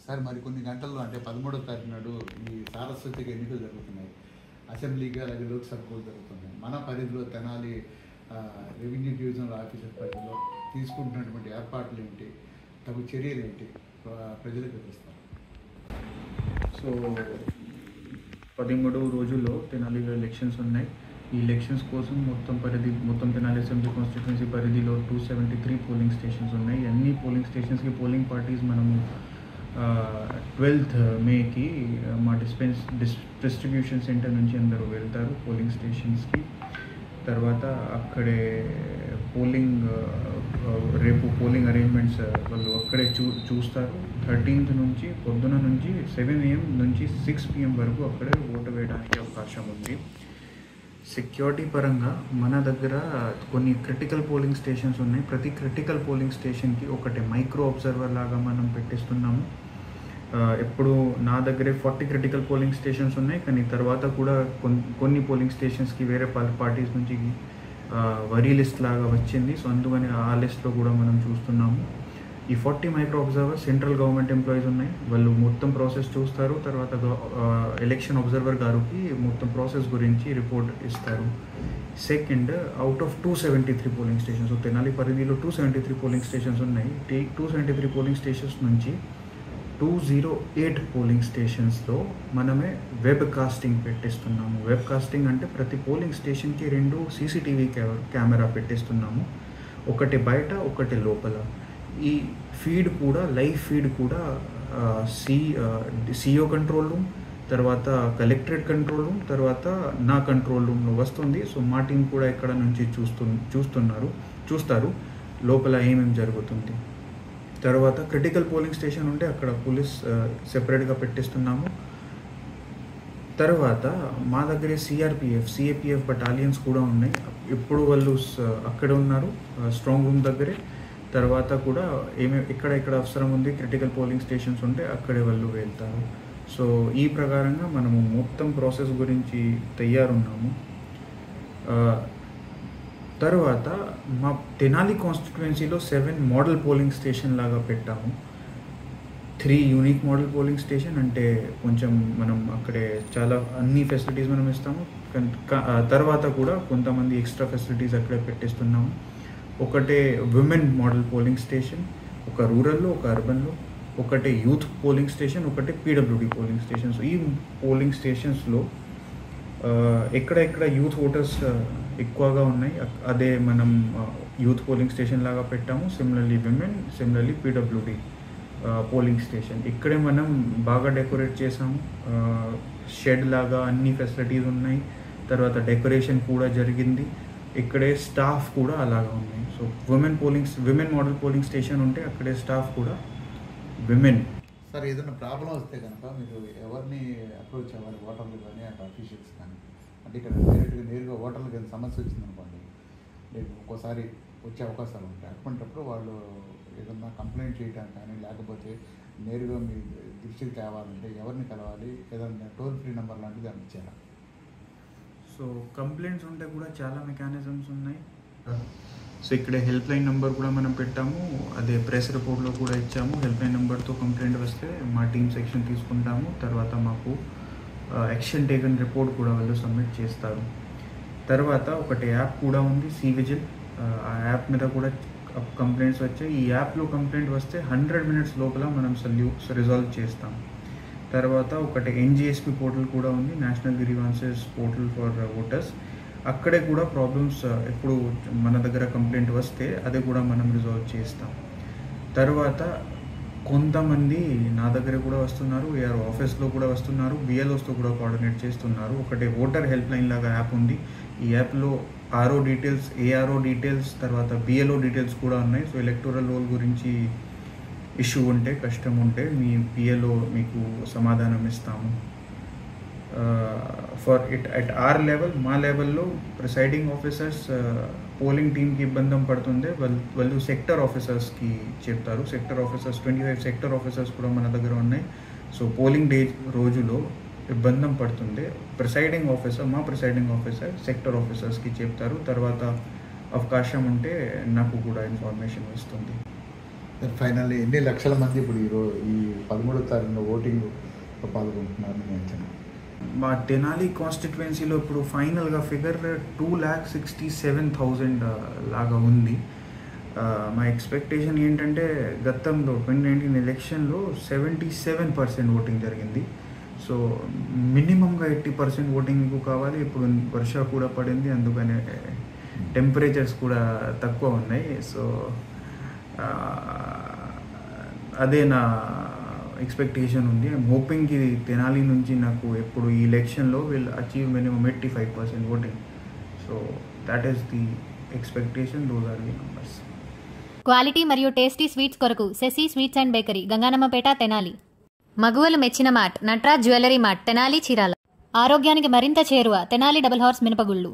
Sir మరి కొన్ని గంటల్లో అంటే 13వ తారీఖు నాడు ఈ సారస్వతికి ఎన్నికలు జరుగుతున్నాయి. అసెంబ్లీకి అలాగే లోక్సభకు జరుగుతున్నాయి. మన పరిధిలో తెనాలి రెవెన్యూ డివిజనల్ ఆఫీసర్ పరిధిలో తీసుకుంటున్నటువంటి ఏర్పాట్లు ఏంటి, తగు చర్యలు ఏంటి ప్రజలకు వివరిస్తారు. సో 13 రోజుల్లో తెనాలిలో ఎలక్షన్స్ ఉన్నాయి. ఈ ఎలక్షన్స్ కోసం మొత్తం తెనాలి అసెంబ్లీ కాన్స్టిట్యున్సీ పరిధిలో 273 పోలింగ్ స్టేషన్స్ ఉన్నాయి. అన్ని పోలింగ్ స్టేషన్స్కి పోలింగ్ పార్టీస్ మనము 12th మేకి మా డిస్ట్రిబ్యూషన్ సెంటర్ నుంచి అందరూ వెళ్తారు పోలింగ్ స్టేషన్స్కి. తర్వాత అక్కడే రేపు పోలింగ్ అరేంజ్మెంట్స్ వాళ్ళు అక్కడే చూస్తారు. 13th నుంచి పొద్దున నుంచి 7 AM నుంచి 6 PM వరకు అక్కడే ఓటు వేయడానికి అవకాశం ఉంది. సెక్యూరిటీ పరంగా మన దగ్గర కొన్ని క్రిటికల్ పోలింగ్ స్టేషన్స్ ఉన్నాయి. ప్రతి క్రిటికల్ పోలింగ్ స్టేషన్కి ఒకటి మైక్రో అబ్జర్వర్ లాగా మనం పెట్టిస్తున్నాము. ఎప్పుడు నా దగ్గరే 40 క్రిటికల్ పోలింగ్ స్టేషన్స్ ఉన్నాయి, కానీ తర్వాత కూడా కొన్ని పోలింగ్ స్టేషన్స్కి వేరే పార్టీస్ నుంచి వరీ లిస్ట్ లాగా వచ్చింది. సో అందుకని ఆ లిస్ట్లో కూడా మనం చూస్తున్నాము. ఈ 40 micro observer central government employees ఉన్నాయి. వాళ్ళు మొత్తం ప్రాసెస్ చూస్తారు. తర్వాత ఎలక్షన్ అబ్జర్వర్ గారికి మొత్తం ప్రాసెస్ గురించి రిపోర్ట్ ఇస్తారు. Second, out of 273 polling stations, Tenali పరిధిలో 273 పోలింగ్ స్టేషన్స్ ఉన్నాయి. 273 పోలింగ్ స్టేషన్స్ నుంచి 208 పోలింగ్ స్టేషన్స్లో మనమే వెబ్ కాస్టింగ్ పెట్టిస్తున్నాము. వెబ్ కాస్టింగ్ అంటే ప్రతి పోలింగ్ స్టేషన్కి 2 CCTV కెమెరా పెట్టిస్తున్నాము. ఒకటి బయట, ఒకటి లోపల. ఈ ఫీడ్ కూడా లైవ్ ఫీడ్ కూడా CO కంట్రోల్ రూమ్, తర్వాత కలెక్టరేట్ కంట్రోల్ రూమ్, తర్వాత నా కంట్రోల్ రూమ్లో వస్తుంది. సో మా టీం కూడా ఇక్కడ నుంచి చూస్తారు లోపల ఏమేమి జరుగుతుంది. తర్వాత క్రిటికల్ పోలింగ్ స్టేషన్ ఉంటే అక్కడ పోలీస్ సెపరేట్గా పెట్టిస్తున్నాము. తర్వాత మా దగ్గరే CAPF బటాలియన్స్ కూడా ఉన్నాయి. ఇప్పుడు వాళ్ళు అక్కడ ఉన్నారు స్ట్రాంగ్ రూమ్ దగ్గరే. తర్వాత కూడా ఎక్కడ అవసరం ఉంది క్రిటికల్ పోలింగ్ స్టేషన్స్ ఉంటే అక్కడే వాళ్ళు వెళ్తారు. సో ఈ ప్రకారంగా మనము మొత్తం ప్రాసెస్ గురించి తయారున్నాము. తర్వాత మా తెనాలి కాన్స్టిట్యుయెన్సీలో 7 మోడల్ పోలింగ్ స్టేషన్ లాగా పెట్టాము. 3 యూనిక్ మోడల్ పోలింగ్ స్టేషన్ అంటే కొంచెం మనం అక్కడే చాలా అన్ని ఫెసిలిటీస్ మనం ఇస్తాము. తర్వాత కూడా కొంతమంది ఎక్స్ట్రా ఫెసిలిటీస్ అక్కడే పెట్టిస్తున్నాము. ఒకటే విమెన్ మోడల్ పోలింగ్ స్టేషన్, ఒక రూరల్లో, ఒక అర్బన్లో, ఒకటే యూత్ పోలింగ్ స్టేషన్, ఒకటే PWD పోలింగ్ స్టేషన్స్. ఈ పోలింగ్ స్టేషన్స్లో ఎక్కడ యూత్ ఓటర్స్ ఎక్కువగా ఉన్నాయి అదే మనం యూత్ పోలింగ్ స్టేషన్ లాగా పెట్టాము. Similarly women, similarly PWD polling station. ఇక్కడే మనం బాగా డెకరేట్ చేసాము. షెడ్ లాగా అన్ని ఫెసిలిటీస్ ఉన్నాయి. తర్వాత డెకరేషన్ కూడా జరిగింది. ఇక్కడే స్టాఫ్ కూడా అలాగా ఉన్నాయి. So women model polling station ఉంటే అక్కడే స్టాఫ్ కూడా విమెన్. సార్ ఏదైనా ప్రాబ్లం వస్తే కనుక మీరు ఎవరిని అప్రోచ్ అవ్వాలి? ఓటర్లు కానీ అక్కడ అఫీషియల్స్ కానీ, అంటే ఇక్కడ నేరుగా ఓటర్లకు ఏదైనా సమస్య వచ్చిందనుకోండి, లేదు ఒక్కోసారి వచ్చే అవకాశాలు ఉంటాయి. అటువంటిప్పుడు వాళ్ళు ఏదన్నా కంప్లైంట్ చేయడం కానీ లేకపోతే నేరుగా మీ దృష్టికి తేవాలంటే ఎవరిని కలవాలి? ఏదన్నా టోల్ ఫ్రీ నెంబర్ లాంటిది అని ఇచ్చారా? సో కంప్లైంట్స్ ఉంటే కూడా చాలా మెకానిజమ్స్ ఉన్నాయి. సో ఇక్కడ హెల్ప్ లైన్ నెంబర్ కూడా మనం పెట్టాము. అదే ప్రెస్ రిపోర్ట్లో కూడా ఇచ్చాము. హెల్ప్ లైన్ నెంబర్తో కంప్లైంట్ వస్తే మా టీమ్ సెక్షన్ తీసుకుంటాము. తర్వాత మాకు యాక్షన్ టేకన్ రిపోర్ట్ కూడా వాళ్ళు సబ్మిట్ చేస్తారు. తర్వాత ఒకటి యాప్ కూడా ఉంది, CVGIL. ఆ యాప్ మీద కూడా కంప్లైంట్స్ వచ్చాయి. ఈ యాప్లో కంప్లైంట్ వస్తే 100 minutes లోపల మనం రిజాల్వ్ చేస్తాం. తర్వాత ఒకటి NGSP పోర్టల్ కూడా ఉంది, national grievances portal for voters. అక్కడే కూడా ప్రాబ్లమ్స్ ఎప్పుడు మన దగ్గర కంప్లైంట్ వస్తే అది కూడా మనం రిజాల్వ్ చేస్తాం. తర్వాత కొంతమంది నా దగ్గర కూడా వస్తున్నారు, AR ఆఫీస్లో కూడా వస్తున్నారు, BLOస్తో కూడా కోఆర్డినేట్ చేస్తున్నారు. ఒకటి ఓటర్ హెల్ప్ లైన్ లాగా యాప్ ఉంది. ఈ యాప్లో RO డీటెయిల్స్, ARO డీటెయిల్స్, తర్వాత BLO డీటెయిల్స్ కూడా ఉన్నాయి. సో ఎలక్టోరల్ రోల్ గురించి ఇష్యూ ఉంటే, కష్టం ఉంటే మీ PLO మీకు సమాధానం ఇస్తాము. For it at our level, మా లెవెల్లో ప్రిసైడింగ్ ఆఫీసర్స్ పోలింగ్ టీమ్కి ఇబ్బంది పడుతుంది, వాళ్ళు సెక్టర్ ఆఫీసర్స్కి చెప్తారు. సెక్టర్ ఆఫీసర్స్ 25 సెక్టర్ ఆఫీసర్స్ కూడా మన దగ్గర ఉన్నాయి. సో పోలింగ్ డే రోజులో ఇబ్బంది పడుతుంది మా ప్రిసైడింగ్ ఆఫీసర్ సెక్టర్ ఆఫీసర్స్కి చెప్తారు. తర్వాత అవకాశం ఉంటే నాకు కూడా ఇన్ఫర్మేషన్ ఇస్తుంది. ఫైనల్లీ ఎన్ని లక్షల మంది ఇప్పుడు ఈ 13వ తారీఖున ఓటింగ్ పాల్గొంటున్నారని నేను అంచనా. మా తెనాలి కాన్స్టిట్యువెన్సీలో ఇప్పుడు ఫైనల్గా ఫిగర్ 2,67,000 లాగా ఉంది. మా ఎక్స్పెక్టేషన్ ఏంటంటే గతంలో 2019 ఎలక్షన్లో 77% ఓటింగ్ జరిగింది. సో మినిమంగా 80% ఓటింగ్ కావాలి. ఇప్పుడు వర్ష కూడా పడింది, అందుకనే టెంపరేచర్స్ కూడా తక్కువ ఉన్నాయి. సో అదే నా ఎక్స్పెక్టేషన్ ఉంది. ఐఎమ్ హోపింగ్ ఇది తెనాలి నుంచి నాకు ఎప్పుడు ఈ ఎలక్షన్లో will achieve minimum 85% voting. So that is the expectation. Those are the numbers. Quality మరియు టేస్టీ స్వీట్స్ కొరకు Sashi sweets and bakery, Ganganammapeta, Tenali. మగువలు మెచ్చిన mart Natraj jewellery mart, Tenali, Chirala. ఆరోగ్యానికి మరింత చేరువ తెనాలి డబుల్ హార్స్ మినపగుళ్ళు.